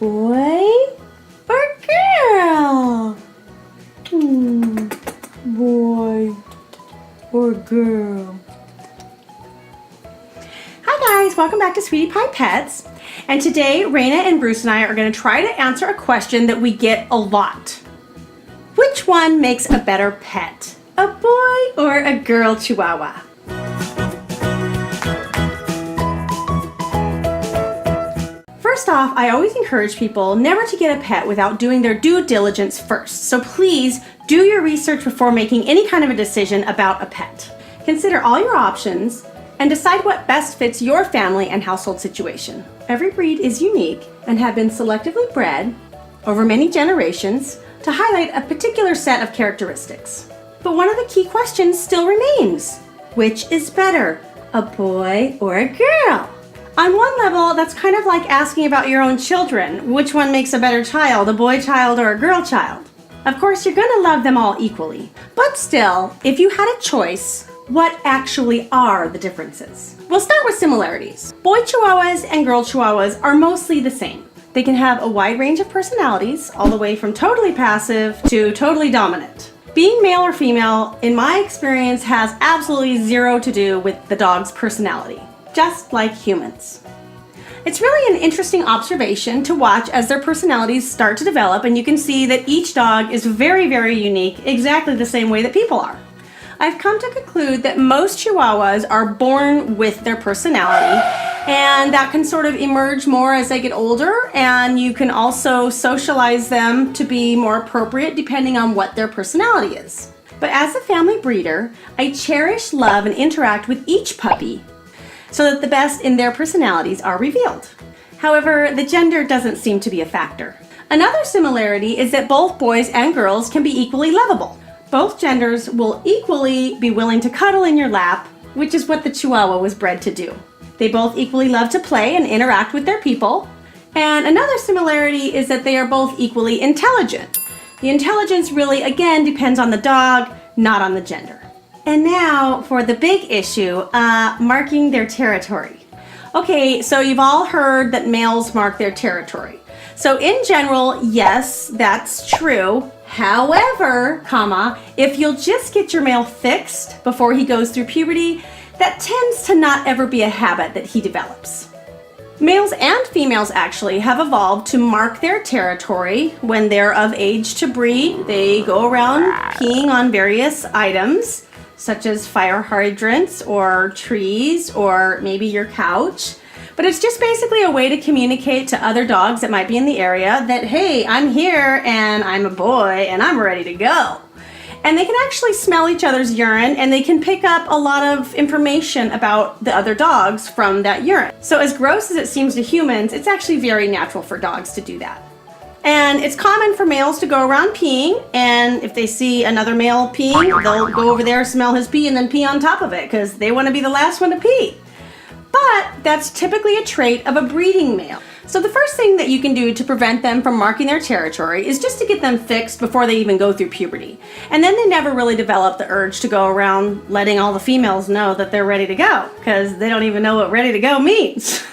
boy or girl? Boy or girl? Hi guys, welcome back to Sweetie Pie Pets. And today, Raina and Bruce and I are going to try to answer a question that we get a lot. Which one makes a better pet? A boy or a girl Chihuahua? First off, I always encourage people never to get a pet without doing their due diligence first. So please do your research before making any kind of a decision about a pet. Consider all your options and decide what best fits your family and household situation. Every breed is unique and have been selectively bred over many generations to highlight a particular set of characteristics. But one of the key questions still remains. Which is better, a boy or a girl? On one level, that's kind of like asking about your own children. Which one makes a better child, a boy child or a girl child? Of course, you're gonna love them all equally. But still, if you had a choice, what actually are the differences? We'll start with similarities. Boy Chihuahuas and girl Chihuahuas are mostly the same. They can have a wide range of personalities, all the way from totally passive to totally dominant. Being male or female, in my experience, has absolutely zero to do with the dog's personality, just like humans. It's really an interesting observation to watch as their personalities start to develop, and you can see that each dog is very, very unique, exactly the same way that people are. I've come to conclude that most Chihuahuas are born with their personality, and that can sort of emerge more as they get older, and you can also socialize them to be more appropriate depending on what their personality is. But as a family breeder, I cherish, love, and interact with each puppy so that the best in their personalities are revealed. However, the gender doesn't seem to be a factor. Another similarity is that both boys and girls can be equally lovable. Both genders will equally be willing to cuddle in your lap, which is what the Chihuahua was bred to do. They both equally love to play and interact with their people. And another similarity is that they are both equally intelligent. The intelligence really, again, depends on the dog, not on the gender. And now for the big issue, marking their territory. Okay, so you've all heard that males mark their territory. So in general, yes, that's true. However, if you'll just get your male fixed before he goes through puberty, that tends to not ever be a habit that he develops. Males and females actually have evolved to mark their territory when they're of age to breed. They go around peeing on various items, such as fire hydrants or trees or maybe your couch. But it's just basically a way to communicate to other dogs that might be in the area that, hey, I'm here and I'm a boy and I'm ready to go. And they can actually smell each other's urine, and they can pick up a lot of information about the other dogs from that urine. So as gross as it seems to humans, it's actually very natural for dogs to do that. And it's common for males to go around peeing, and if they see another male peeing, they'll go over there, smell his pee, and then pee on top of it because they want to be the last one to pee. But that's typically a trait of a breeding male. So the first thing that you can do to prevent them from marking their territory is just to get them fixed before they even go through puberty. And then they never really develop the urge to go around letting all the females know that they're ready to go, because they don't even know what ready to go means.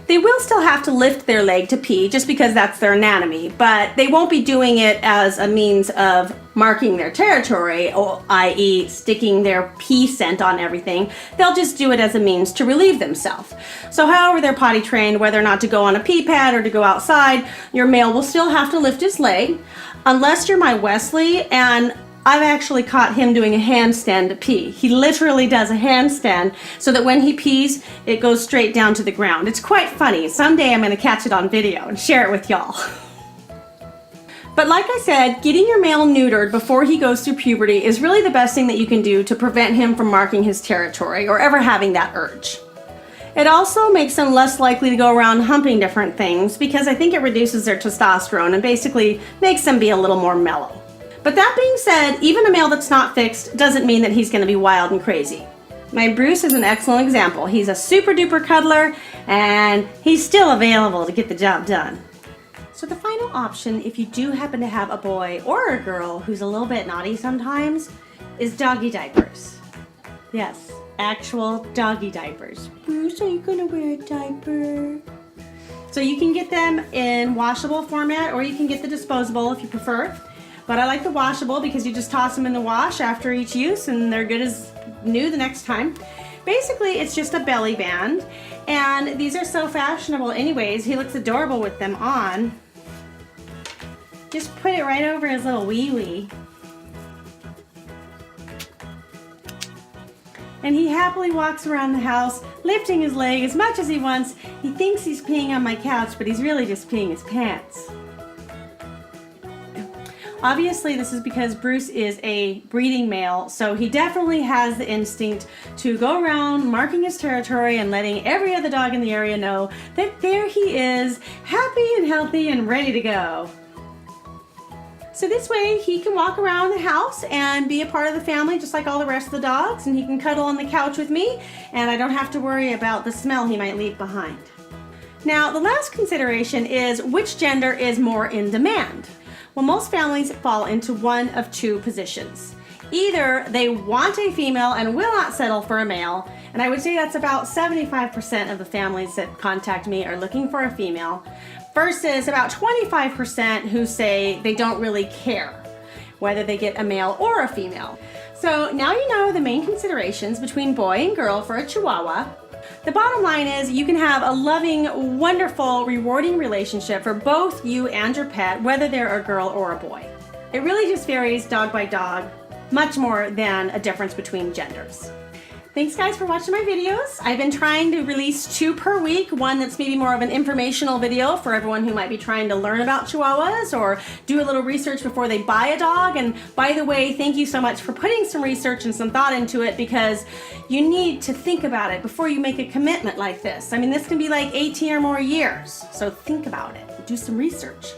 They will still have to lift their leg to pee just because that's their anatomy, but they won't be doing it as a means of marking their territory, or i.e. sticking their pee scent on everything. They'll just do it as a means to relieve themselves. So however they're potty trained, whether or not to go on a pee pad or to go outside, your male will still have to lift his leg, unless you're my Wesley, and I've actually caught him doing a handstand to pee. He literally does a handstand so that when he pees, it goes straight down to the ground. It's quite funny. Someday I'm going to catch it on video and share it with y'all. But like I said, getting your male neutered before he goes through puberty is really the best thing that you can do to prevent him from marking his territory or ever having that urge. It also makes them less likely to go around humping different things because I think it reduces their testosterone and basically makes them be a little more mellow. But that being said, even a male that's not fixed doesn't mean that he's going to be wild and crazy. My Bruce is an excellent example. He's a super duper cuddler and he's still available to get the job done. So the final option, if you do happen to have a boy or a girl who's a little bit naughty sometimes, is doggy diapers. Yes, actual doggy diapers. Bruce, are you gonna wear a diaper? So you can get them in washable format, or you can get the disposable if you prefer. But I like the washable because you just toss them in the wash after each use and they're good as new the next time. Basically, it's just a belly band, and these are so fashionable anyways. He looks adorable with them on. Just put it right over his little wee-wee. And he happily walks around the house, lifting his leg as much as he wants. He thinks he's peeing on my couch, but he's really just peeing his pants. Obviously, this is because Bruce is a breeding male, so he definitely has the instinct to go around marking his territory and letting every other dog in the area know that there he is, happy and healthy and ready to go. So this way he can walk around the house and be a part of the family just like all the rest of the dogs, and he can cuddle on the couch with me, and I don't have to worry about the smell he might leave behind. Now, the last consideration is which gender is more in demand. Well, most families fall into one of two positions. Either they want a female and will not settle for a male, and I would say that's about 75% of the families that contact me are looking for a female, versus about 25% who say they don't really care whether they get a male or a female. So now you know the main considerations between boy and girl for a Chihuahua. The bottom line is you can have a loving, wonderful, rewarding relationship for both you and your pet, whether they're a girl or a boy. It really just varies dog by dog, much more than a difference between genders. Thanks guys for watching my videos. I've been trying to release 2 per week, one that's maybe more of an informational video for everyone who might be trying to learn about Chihuahuas or do a little research before they buy a dog. And by the way, thank you so much for putting some research and some thought into it, because you need to think about it before you make a commitment like this. I mean, this can be like 18 or more years, so think about it, do some research.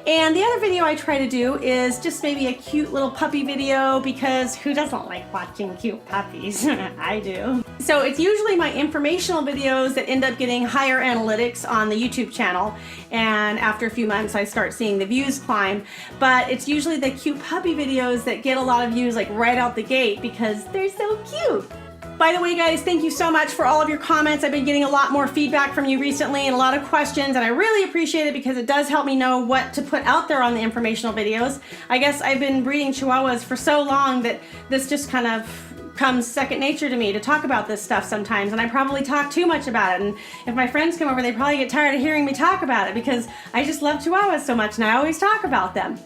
And the other video I try to do is just maybe a cute little puppy video, because who doesn't like watching cute puppies? I do. So it's usually my informational videos that end up getting higher analytics on the YouTube channel, and after a few months I start seeing the views climb. But it's usually the cute puppy videos that get a lot of views like right out the gate because they're so cute. By the way, guys, thank you so much for all of your comments. I've been getting a lot more feedback from you recently and a lot of questions, and I really appreciate it because it does help me know what to put out there on the informational videos. I guess I've been breeding Chihuahuas for so long that this just kind of comes second nature to me to talk about this stuff sometimes, and I probably talk too much about it. And if my friends come over, they probably get tired of hearing me talk about it because I just love Chihuahuas so much and I always talk about them.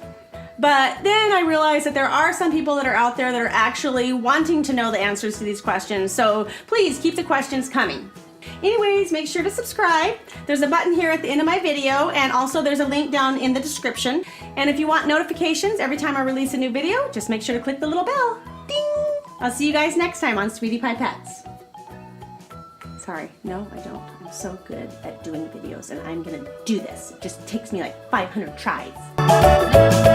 But then I realized that there are some people that are out there that are actually wanting to know the answers to these questions, so please keep the questions coming. Anyways, make sure to subscribe. There's a button here at the end of my video, and also there's a link down in the description. And if you want notifications every time I release a new video, just make sure to click the little bell. Ding! I'll see you guys next time on Sweetie Pie Pets. Sorry, no, I don't. I'm so good at doing videos, and I'm gonna do this. It just takes me like 500 tries.